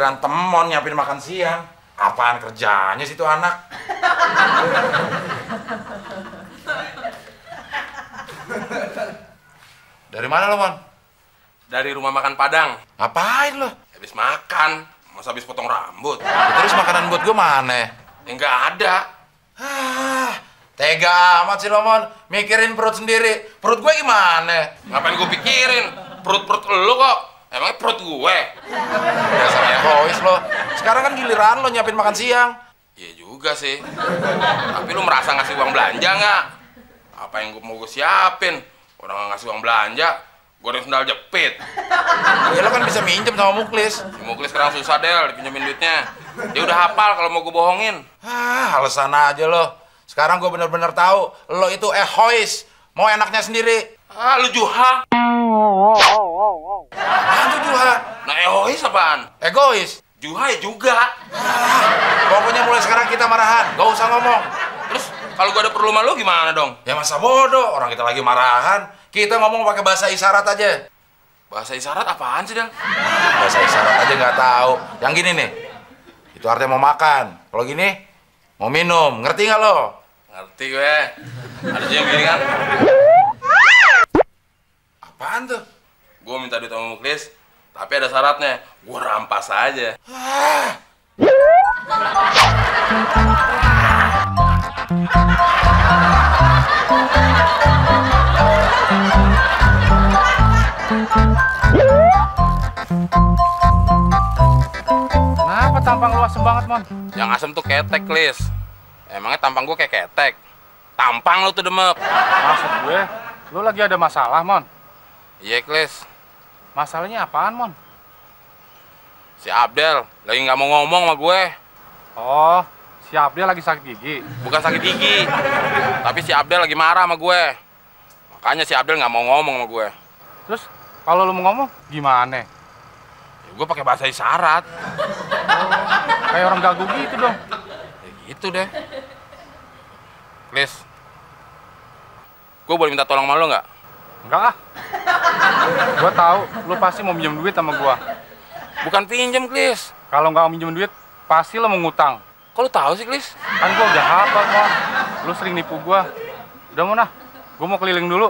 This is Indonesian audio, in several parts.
giliran temon nyiapin makan siang. Apaan kerjanya sih tuh anak? Dari mana lo, Mon? Dari rumah makan Padang. Ngapain lo? Habis makan, masa habis potong rambut. Ya, terus makanan buat gue mana? Enggak ada. Tega amat sih lo, Mon. Mikirin perut sendiri. Perut gue gimana? Ngapain gue pikirin? Perut-perut lu kok. Emangnya perut gue? Dasar egois lo. Sekarang kan giliran lo nyiapin makan siang. Iya juga sih. Tapi lu merasa ngasih uang belanja nggak? Apa yang mau gue siapin? Orang nggak ngasih uang belanja, gue ada sendal jepit. Ya lo kan bisa minjem sama Muklis. Si Muklis sekarang susah Del, dipinjemin duitnya. Dia udah hafal kalau mau gue bohongin. Alasan aja lo. Sekarang gue bener-bener tahu lo itu egois. Mau enaknya sendiri. Lu juha. Apaan tuh juha? Nah egois apaan? Egois? Juha ya juga. Pokoknya mulai sekarang kita marahan. Gak usah ngomong. Terus kalau gue ada perlu sama lu gimana dong? Ya masa bodoh. Orang kita lagi marahan. Kita ngomong pakai bahasa isyarat aja. Bahasa isyarat apaan sih Del? Bahasa isyarat aja nggak tahu. Yang gini nih. Itu artinya mau makan. Kalau gini mau minum. Ngerti nggak lo? Ngerti gue. Ada yang gini kan? Apaan tuh? Gue minta duit sama Muklis, tapi ada syaratnya. Gue rampas aja. Kenapa tampang lu asem banget, Mon? Yang asem tuh ketek, Lis. Emangnya tampang gue kayak ketek? Tampang lu tuh demek. Maksud gue, lu lagi ada masalah, Mon? Iya, Lis. Masalahnya apaan, Mon? Si Abdel lagi nggak mau ngomong sama gue. Oh, si Abdel lagi sakit gigi. Bukan sakit gigi, tapi si Abdel lagi marah sama gue. Makanya si Abdel nggak mau ngomong sama gue. Terus, kalau lu mau ngomong, gimana? Ya, gue pakai bahasa isyarat. Kayak orang gagu gitu dong. Ya gitu deh. Lis, gue boleh minta tolong sama lo nggak? Enggak ah. Gue tahu lu pasti mau minjem duit sama gua. Bukan pinjem, Lis. Kalau nggak mau minjem duit, pasti lu mau ngutang. Kok lu tahu sih, Lis? Kan gua udah hafal, Mon. Lu sering nipu gua. Udah, Mon, ah. Gua mau keliling dulu.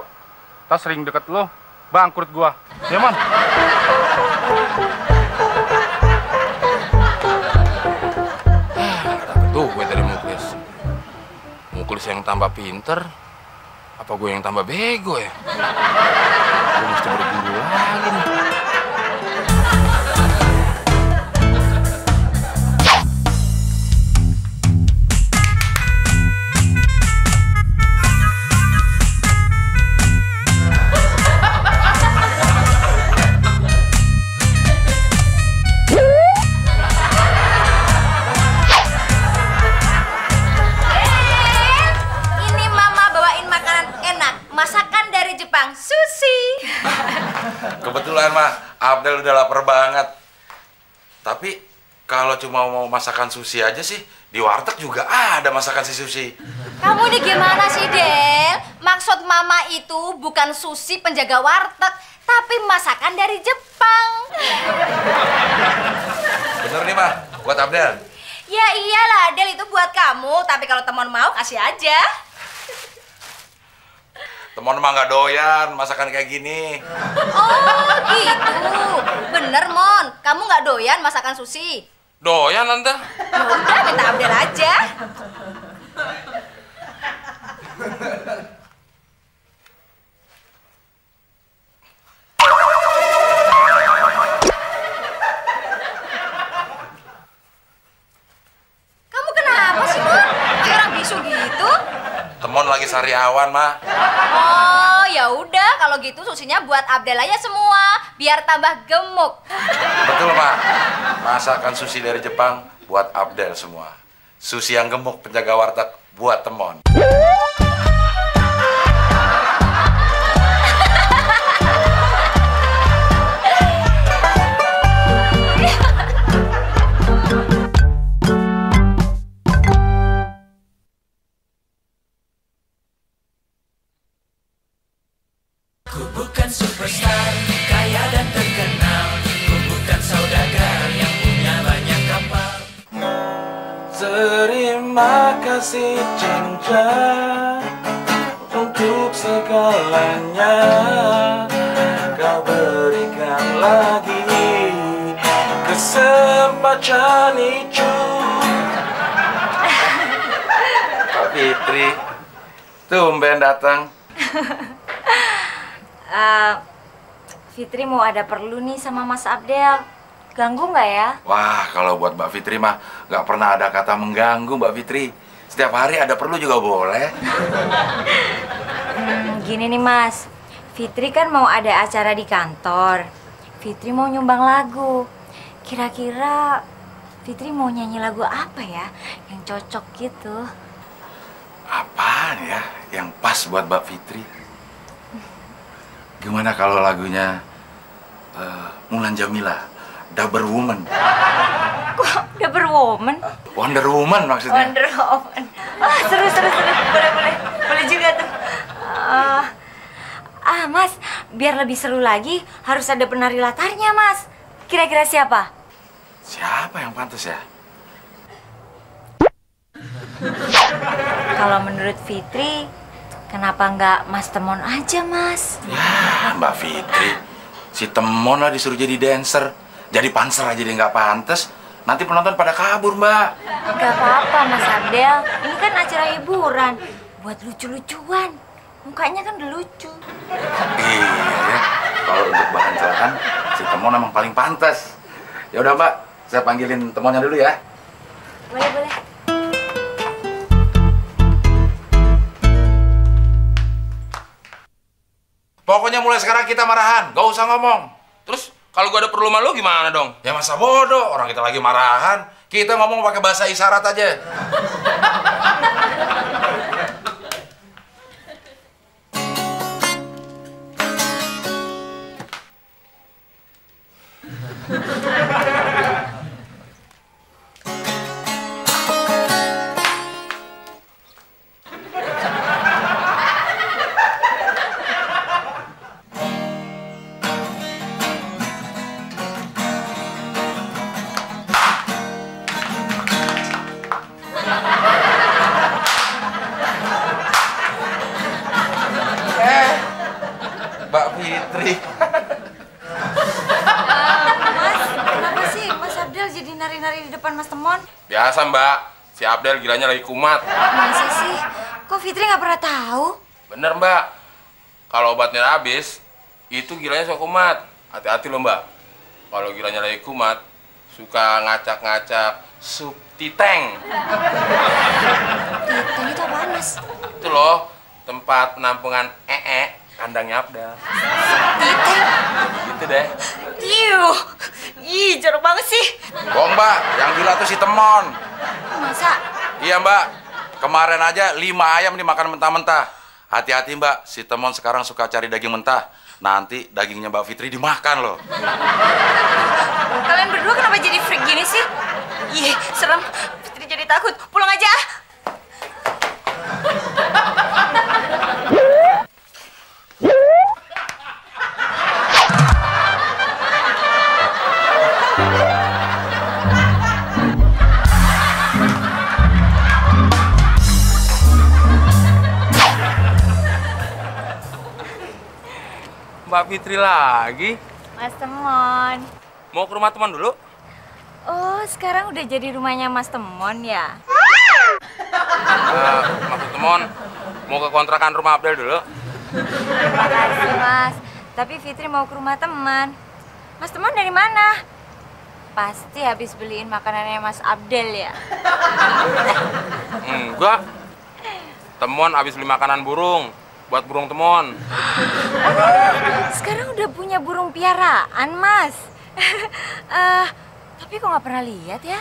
Tas sering deket lu, bangkrut gua. Ya, Mon. Tuh, gue dari Muklis. Muklis yang tambah pinter, apa gue yang tambah bego ya? Gue mesti berburu lagi nih. Kebetulan mah Abdel udah lapar banget. Tapi kalau cuma mau masakan sushi aja sih, di warteg juga ada masakan si sushi. Kamu ini gimana sih, Del? Maksud Mama itu bukan sushi penjaga warteg, tapi masakan dari Jepang. Bener nih mah, buat Abdel. Ya iyalah, Del itu buat kamu, tapi kalau teman mau kasih aja. Temen mah nggak doyan masakan kayak gini. Oh gitu, bener Mon. Kamu nggak doyan masakan sushi? Doyan, Tante. Ya udah, minta Abdel aja. Kamu kenapa sih, Mon? Kayak orang bisu gitu. Temon lagi sariawan mah. Oh, ya udah kalau gitu susinya buat Abdel aja semua, biar tambah gemuk. Betul Pak. Masakan sushi dari Jepang buat Abdel semua. Sushi yang gemuk penjaga warteg buat Temon. Ku bukan superstar, kaya dan terkenal. Ku bukan saudagar yang punya Terima kasih cinta untuk segalanya kau berikan lagi kesempatan itu. Pak Fitri, tumben datang. Fitri mau ada perlu nih sama Mas Abdel. Ganggu nggak ya? Wah, kalau buat Mbak Fitri mah nggak pernah ada kata mengganggu, Mbak Fitri. Setiap hari ada perlu juga boleh. Gini nih Mas, Fitri kan mau ada acara di kantor. Fitri mau nyumbang lagu. Kira-kira Fitri mau nyanyi lagu apa ya yang cocok gitu? Apaan ya yang pas buat Mbak Fitri? Gimana kalau lagunya Mulan Jamila, Double Woman? Kok Double Woman? Wonder Woman maksudnya. Wonder Woman. Seru. Boleh juga tuh. Mas, biar lebih seru lagi harus ada penari latarnya, Mas. Kira-kira siapa? Siapa yang pantas ya? Kalau menurut Fitri, kenapa nggak Mas Temon aja, Mas? Ya, Mbak Fitri, si Temon lah disuruh jadi dancer. Jadi panser aja dia nggak pantas. Nanti penonton pada kabur, Mbak. Gak apa-apa, Mas Abdel. Ini kan acara hiburan. Buat lucu-lucuan. Mukanya kan udah lucu. Iya ya, kalau untuk bahan celakan, si Temon emang paling pantas. Ya udah Mbak, saya panggilin Temonnya dulu ya. Boleh. Pokoknya mulai sekarang kita marahan, gak usah ngomong. Terus kalau gua ada perlu sama lu gimana dong? Ya masa bodoh, orang kita lagi marahan. Kita ngomong pakai bahasa isyarat aja. Mbak Fitri. Mas, kenapa sih Mas Abdel jadi nari-nari di depan Mas Temon? Biasa Mbak, si Abdel gilanya lagi kumat. Masa sih? Kok Fitri nggak pernah tahu? Bener Mbak, kalau obatnya habis, itu gilanya suka kumat. Hati-hati loh Mbak, kalau gilanya lagi kumat, suka ngacak-ngacak sup titeng. Titeng itu apaan, Mas? Itu loh, tempat penampungan kandangnya Abdel. Titeng? Gitu deh. Ih, jorok banget sih. Bohong Mbak, yang gila tuh si Temon. Masa? Iya Mbak, kemarin aja 5 ayam dimakan mentah-mentah. Hati-hati Mbak, si Temon sekarang suka cari daging mentah. Nanti dagingnya Mbak Fitri dimakan loh. Kalian berdua kenapa jadi freak gini sih? Ih, serem. Fitri jadi takut. Pulang aja. Mbak Fitri lagi. Mas Temon. Mau ke rumah teman dulu? Oh, sekarang udah jadi rumahnya Mas Temon ya? Maksud teman, mau ke kontrakan rumah Abdel dulu? Makasih, Mas. Tapi Fitri mau ke rumah teman. Mas Temon dari mana? Pasti habis beliin makanannya Mas Abdel ya? Enggak. Temon habis beli makanan burung. Buat burung Temon. Sekarang udah punya burung piaraan, Mas. Tapi kok nggak pernah lihat ya?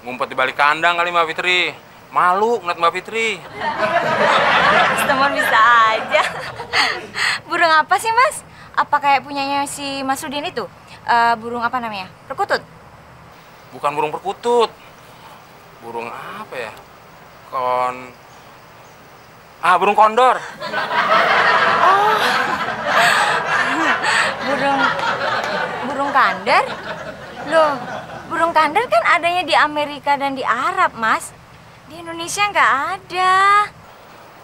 Ngumpet di balik kandang kali Mbak Fitri. Malu ngeliat Mbak Fitri. Mas Temon bisa aja. Burung apa sih, Mas? Apa kayak punyanya si Mas Rudin itu? Burung apa namanya? Perkutut? Bukan burung perkutut. Burung apa ya? Burung kondor. Oh. Burung kandar? Loh, Burung kandar kan adanya di Amerika dan di Arab, Mas. Di Indonesia nggak ada.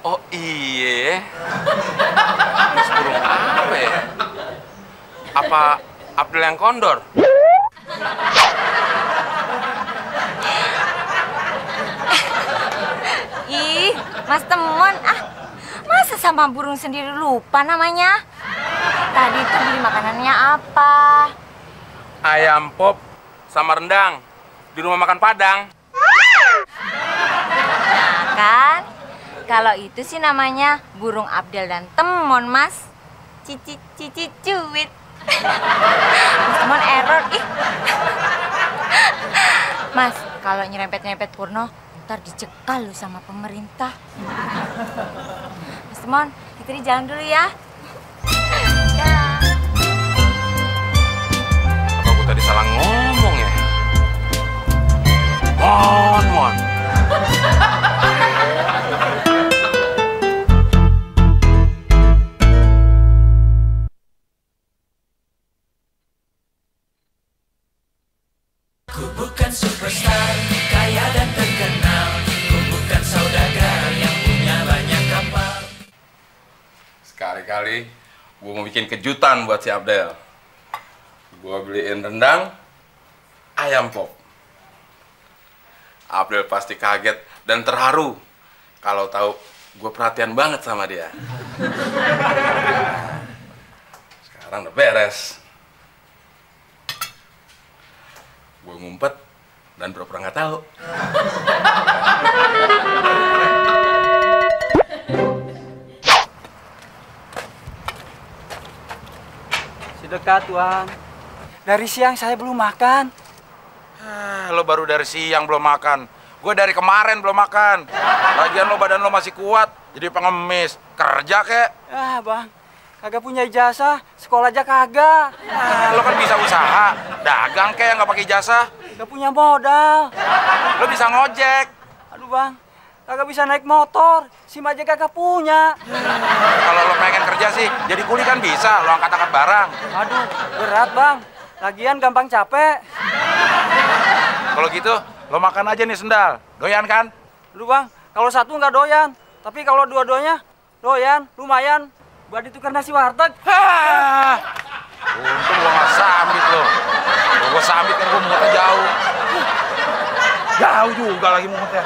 Oh iya. Terus burung apa ya? Apa Abdel yang kondor? Ih, Mas Temon, masa sama burung sendiri lupa namanya? Tadi itu beli makanannya apa? Ayam pop sama rendang di rumah makan Padang. Nah kan, kalau itu sih namanya burung Abdel dan Temon, Mas. Cici cici cuit. Mas Temon error, ih. Mas, kalau nyerempet-nyerempet Purno, ntar dicekal lu sama pemerintah. Mas Temon, Fitri jalan dulu ya. Dah. Apa gue tadi salah ngomong ya? Mon. Ku bukan superstar, kaya dan terkenal. Ku bukan saudagar yang punya banyak kapal. Sekali-kali gue mau bikin kejutan buat si Abdel. Gue beliin rendang, ayam pop. Abdel pasti kaget dan terharu kalau tahu gue perhatian banget sama dia. Sekarang udah beres. Gue ngumpet dan pura-pura nggak tahu. Sedekah, Tuan. Dari siang saya belum makan. Lo baru dari siang belum makan. Gue dari kemarin belum makan. Lagian lo badan lo masih kuat, jadi pengemis. Kerja kek. Bang, kagak punya ijazah, sekolah aja kagak. Lo kan bisa usaha, dagang kek nggak pakai ijazah. Gak punya modal. Lo bisa ngojek. Aduh, Bang, kagak bisa naik motor. SIM aja kagak punya. Kalau lo pengen kerja sih, jadi kuli kan bisa. Lo angkat-angkat barang. Aduh, berat, Bang. Lagian gampang capek. Kalau gitu, lo makan aja nih sendal. Doyan kan? Aduh, Bang, kalau satu nggak doyan. Tapi kalau dua-duanya doyan, lumayan. Buat ditukar nasi warteg. Untung gua nggak sambit lo. Kalau gua sambit kan gua muntah jauh. Jauh juga lagi muntah.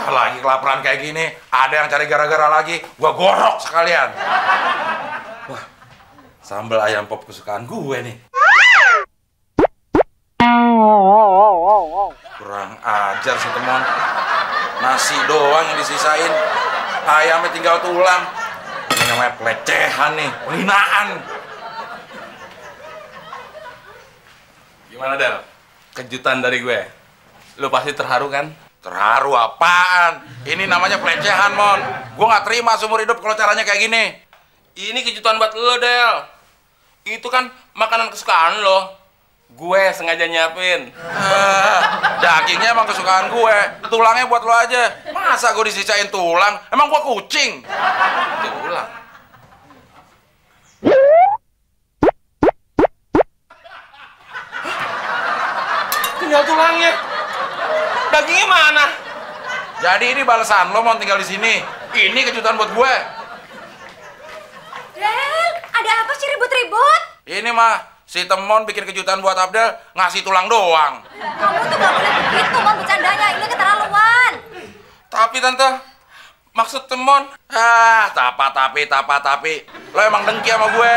Lagi kelaparan kayak gini, ada yang cari gara-gara lagi. Gua gorok sekalian. Wah, sambal ayam pop kesukaan gue nih. Kurang ajar sih Temon. Nasi doang yang disisain, ayamnya tinggal tulang. Ini namanya pelecehan nih, penghinaan. Gimana, Del? Kejutan dari gue. Lo pasti terharu kan? Terharu apaan? Ini namanya pelecehan, Mon. Gue nggak terima seumur hidup kalau caranya kayak gini. Ini kejutan buat lo, Del. Itu kan makanan kesukaan lo. Gue sengaja nyiapin. Dagingnya emang kesukaan gue, tulangnya buat lo aja. Masa gue disisain tulang? Emang gue kucing? Tulang. Tinggal tulangnya. Dagingnya mana? Jadi ini balasan lo mau tinggal di sini. Ini kejutan buat gue. Del, ada apa sih ribut-ribut? Ini mah si Temon bikin kejutan buat Abdel, ngasih tulang doang. Kamu tuh gak boleh begitu, Mon, bercandanya. Ini keterlaluan. Tapi Tante, maksud Temon. Tapa tapi. Lo emang dengki sama gue.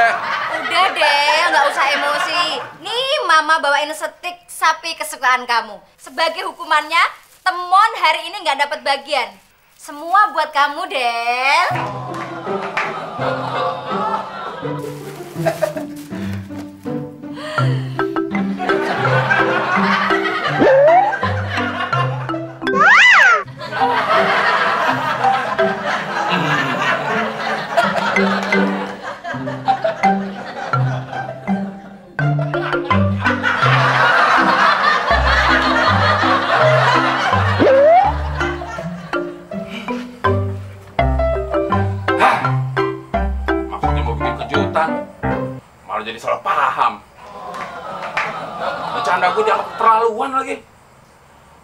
Udah deh, nggak usah emosi. Nih, Mama bawain stik sapi kesukaan kamu. Sebagai hukumannya, Temon hari ini nggak dapat bagian. Semua buat kamu, Del. jadi salah paham. Bercanda gue dianggap keterlaluan lagi.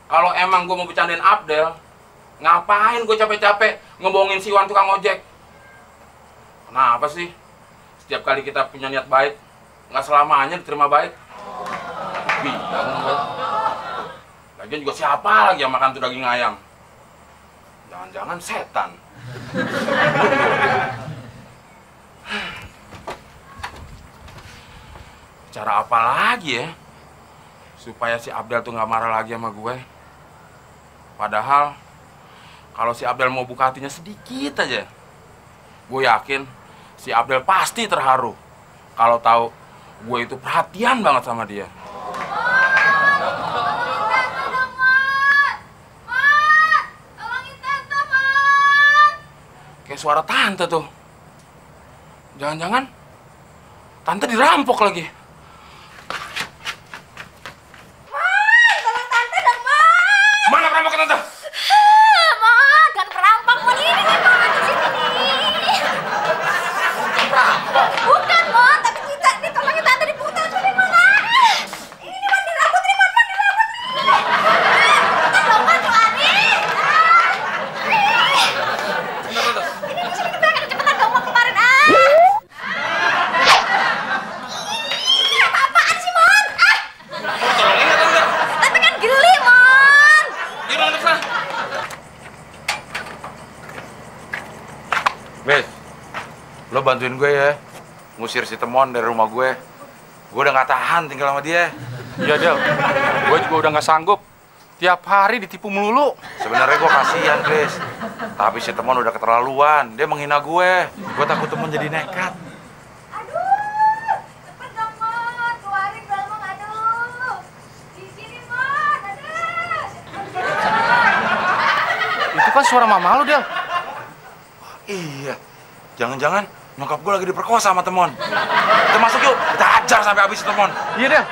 Kalau emang gue mau bercandain Abdel, ngapain gue capek-capek ngebohongin si Iwan tukang ojek? Kenapa sih? Setiap kali kita punya niat baik, nggak selamanya diterima baik. Bingung gue. Lagian juga siapa lagi yang makan tuh daging ayam? Jangan-jangan setan. Cara apa lagi ya supaya si Abdel tuh nggak marah lagi sama gue? Padahal kalau si Abdel mau buka hatinya sedikit aja, gue yakin si Abdel pasti terharu kalau tahu gue itu perhatian banget sama dia. Kayak suara tante tuh. Jangan-jangan tante dirampok lagi. Tolong tante dong, Mon. Mana perampok tante? Mon, kan perampok, Mon. Ini nih, Mon, di sini nih. Bukan, Mon, tapi kita ditolongin tante diputar sini, Mon. Ini nih, Mon, dirambut nih, Mon, dirambut. Bukan dong, Mon, keluarin. Ini di sini kita cepetan dong, Mon, kemarin. Ini apa-apaan sih, Mon? Tolongin ya tante. Tante kan geli, Mon. Gimana sana? Wes, lo bantuin gue ya, ngusir si Temon dari rumah gue. Gue udah nggak tahan tinggal sama dia. Iya, Del. Gue juga udah nggak sanggup. Tiap hari ditipu melulu. Sebenarnya gue kasihan, Chris. Tapi si Temon udah keterlaluan. Dia menghina gue. Gue takut Temon jadi nekat. Aduh, cepet dong, Mon. Keluarin balmong, aduh. Di sini, Mon, aduh. Itu kan suara mama lu, Del. Iya, jangan-jangan nyokap gue lagi diperkosa sama Temon. Kita masuk yuk, kita ajar sampai habis si Temon. Iya, Del.